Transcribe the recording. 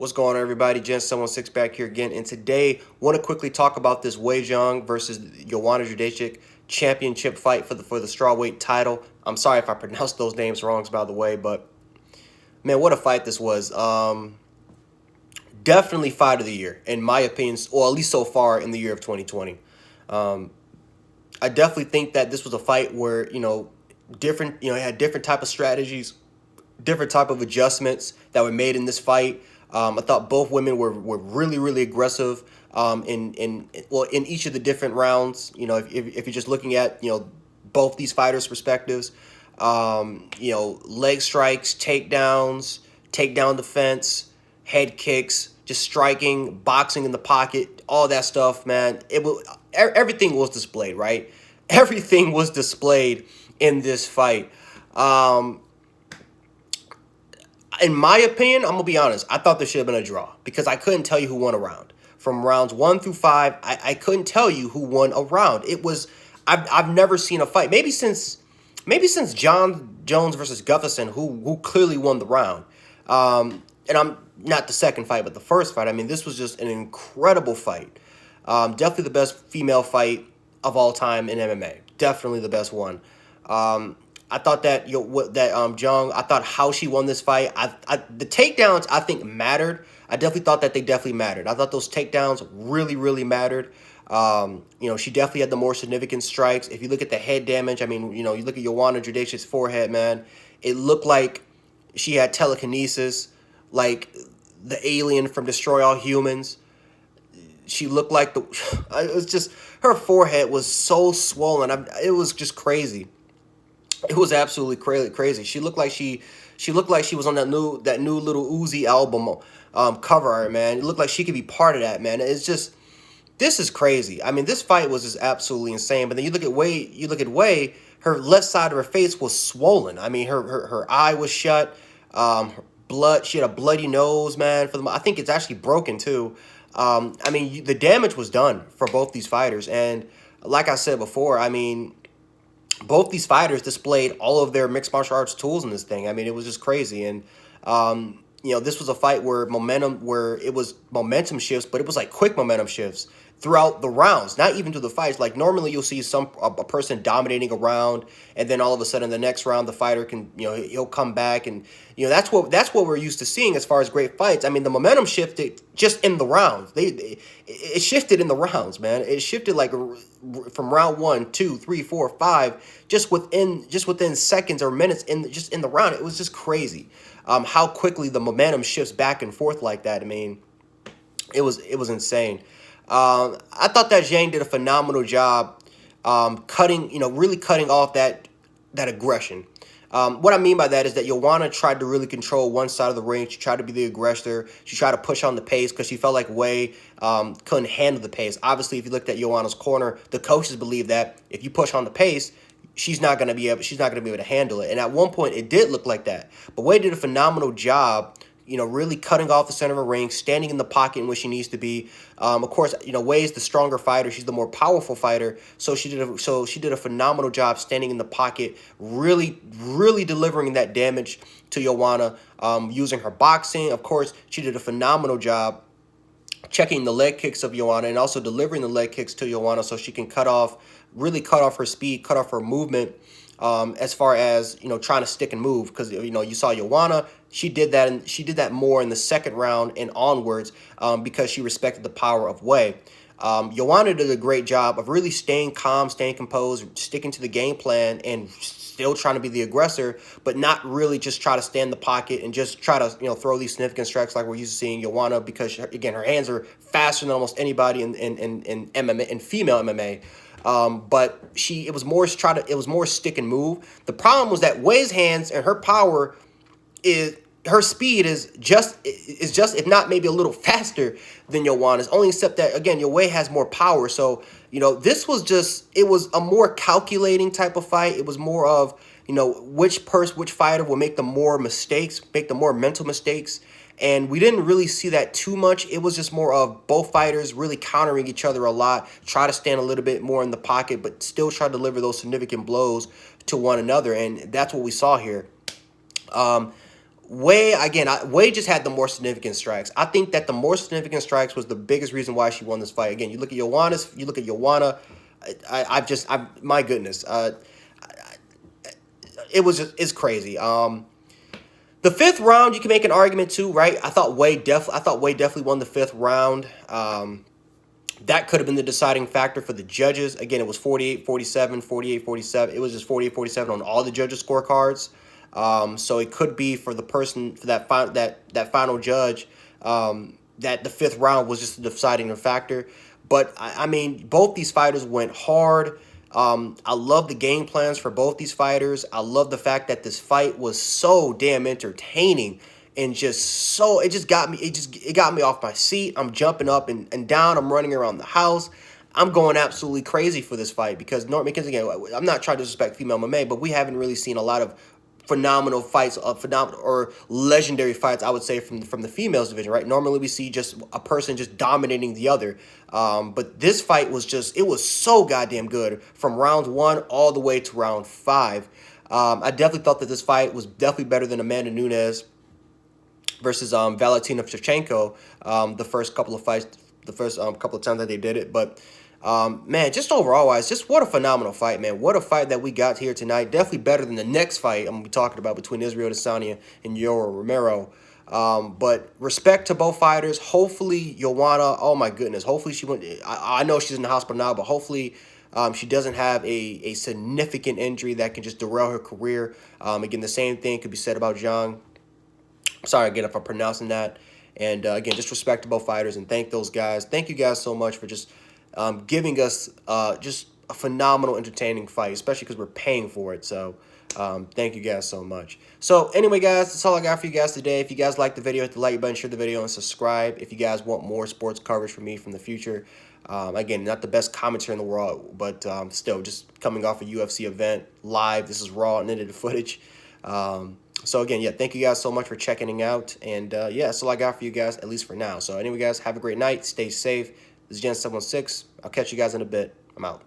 What's going on, everybody? Gen716 back here again, and today want to quickly talk about this Wei Zhang versus Joanna Jedrzejcyzk championship fight for the strawweight title. I'm sorry if I pronounced those names wrong, by the way, but man, what a fight this was. Definitely fight of the year, in my opinion, or at least so far in the year of 2020. I definitely think that this was a fight where different, it had different type of strategies, different type of adjustments that were made in this fight. I thought both women were really, really aggressive in each of the different rounds. If you're just looking at both these fighters' perspectives, leg strikes, takedowns, takedown defense, head kicks, just striking, boxing in the pocket, all that stuff, man. Everything was displayed, right? Everything was displayed in this fight. In my opinion, I'm going to be honest, I thought there should have been a draw because I couldn't tell you who won a round. From rounds 1 through 5, I couldn't tell you who won a round. It was, I've never seen a fight, maybe since John Jones versus Gustafsson, who clearly won the round. And I'm not the second fight, but the first fight. I mean, this was just an incredible fight. Definitely the best female fight of all time in MMA. Definitely the best one. I thought that Zhang, I thought how she won this fight. The takedowns I think mattered. I definitely thought that they definitely mattered. I thought those takedowns really, really mattered. She definitely had the more significant strikes. If you look at the head damage, I mean, you look at Joanna Jedrzejczyk's forehead, man. It looked like she had telekinesis, like the alien from Destroy All Humans. She looked like it was just, her forehead was so swollen. It was just crazy. It was absolutely crazy. She looked like she was on that new little Uzi album cover art, man. It looked like she could be part of that, man. It's just, this is crazy. I mean, this fight was just absolutely insane. But then you look at Wei, her left side of her face was swollen. I mean, her eye was shut. Blood. She had a bloody nose, man. I think it's actually broken too. I mean, the damage was done for both these fighters, and like I said before, I mean, both these fighters displayed all of their mixed martial arts tools in this thing. I mean, it was just crazy. And, this was a fight where it was momentum shifts, but it was like quick momentum shifts throughout the rounds, not even to the fights. Like normally you'll see a person dominating a round, and then all of a sudden the next round the fighter can, he'll come back, and that's what we're used to seeing as far as great fights. I mean, the momentum shifted just in the rounds. It shifted in the rounds, man. It shifted like from round 1, 2, 3, 4, 5, just within seconds or minutes in the round. It was just crazy how quickly the momentum shifts back and forth like that. I mean, it was insane. I thought that Zhang did a phenomenal job really cutting off that aggression. What I mean by that is that Joanna tried to really control one side of the ring. She tried to be the aggressor. She tried to push on the pace because she felt like Wei couldn't handle the pace. Obviously, if you looked at Joanna's corner, the coaches believe that if you push on the pace, she's not going to be able to handle it. And at one point, it did look like that. But Wei did a phenomenal job, really cutting off the center of the ring, standing in the pocket in which she needs to be. Of course, Wei is the stronger fighter. She's the more powerful fighter. So she did a phenomenal job standing in the pocket, really, really delivering that damage to Joanna, using her boxing. Of course, she did a phenomenal job checking the leg kicks of Joanna and also delivering the leg kicks to Joanna so she can really cut off her speed, cut off her movement, as far as trying to stick and move, because you saw Joanna, she did that, and she did that more in the second round and onwards, because she respected the power of Wei. Joanna did a great job of really staying calm, staying composed, sticking to the game plan, and still trying to be the aggressor, but not really just try to stay in the pocket and just try to throw these significant strikes like we're used to seeing Joanna, because again, her hands are faster than almost anybody in MMA, in female MMA. But it was more stick and move. The problem was that Wei's hands and her power her speed is just if not maybe a little faster than Joanna's, only except that again Wei has more power. So this was it was a more calculating type of fight. It was more of which fighter will make the more mistakes, make the more mental mistakes. And we didn't really see that too much. It was just more of both fighters really countering each other a lot, try to stand a little bit more in the pocket, but still try to deliver those significant blows to one another. And that's what we saw here. Wade just had the more significant strikes. I think that the more significant strikes was the biggest reason why she won this fight. Again, you look at Joanna. My goodness, it's crazy. The fifth round, you can make an argument too, right? I thought Wade definitely won the fifth round. That could have been the deciding factor for the judges. Again, it was 48-47, 48-47. It was just 48-47 on all the judges' scorecards. So it could be for the person, for that final judge, that the fifth round was just the deciding factor. But, I mean, both these fighters went hard. I love the game plans for both these fighters. I love the fact that this fight was so damn entertaining and it got me off my seat. I'm jumping up and down. I'm running around the house. I'm going absolutely crazy for this fight because again, I'm not trying to disrespect female MMA, but we haven't really seen a lot of phenomenal fights, phenomenal or legendary fights, I would say, from the females division, right? Normally we see just a person just dominating the other. But this fight was it was so goddamn good from round 1 all the way to round 5. I definitely thought that this fight was definitely better than Amanda Nunes versus Valentina Shevchenko, the first couple of fights, the first couple of times that they did it. But man, just overall wise, just what a phenomenal fight, man. What a fight that we got here tonight. Definitely better than the next fight I'm going to be talking about between Israel Adesanya and Yoel Romero. But respect to both fighters. Hopefully, Joanna, oh my goodness, hopefully she went. I know she's in the hospital now, but hopefully she doesn't have a significant injury that can just derail her career. Again, the same thing could be said about Zhang. Sorry again if I'm pronouncing that. And again, just respect to both fighters and thank those guys. Thank you guys so much for just giving us just a phenomenal, entertaining fight, especially because we're paying for it. So thank you guys so much. So anyway, guys, that's all I got for you guys today. If you guys like the video, hit the like button, share the video, and subscribe. If you guys want more sports coverage from me from the future. Again, not the best commentary in the world, but still just coming off a UFC event live. This is raw and edited footage. So again, yeah, thank you guys so much for checking out. And yeah, that's all I got for you guys, at least for now. So anyway, guys, have a great night. Stay safe. This is Gen 716. I'll catch you guys in a bit. I'm out.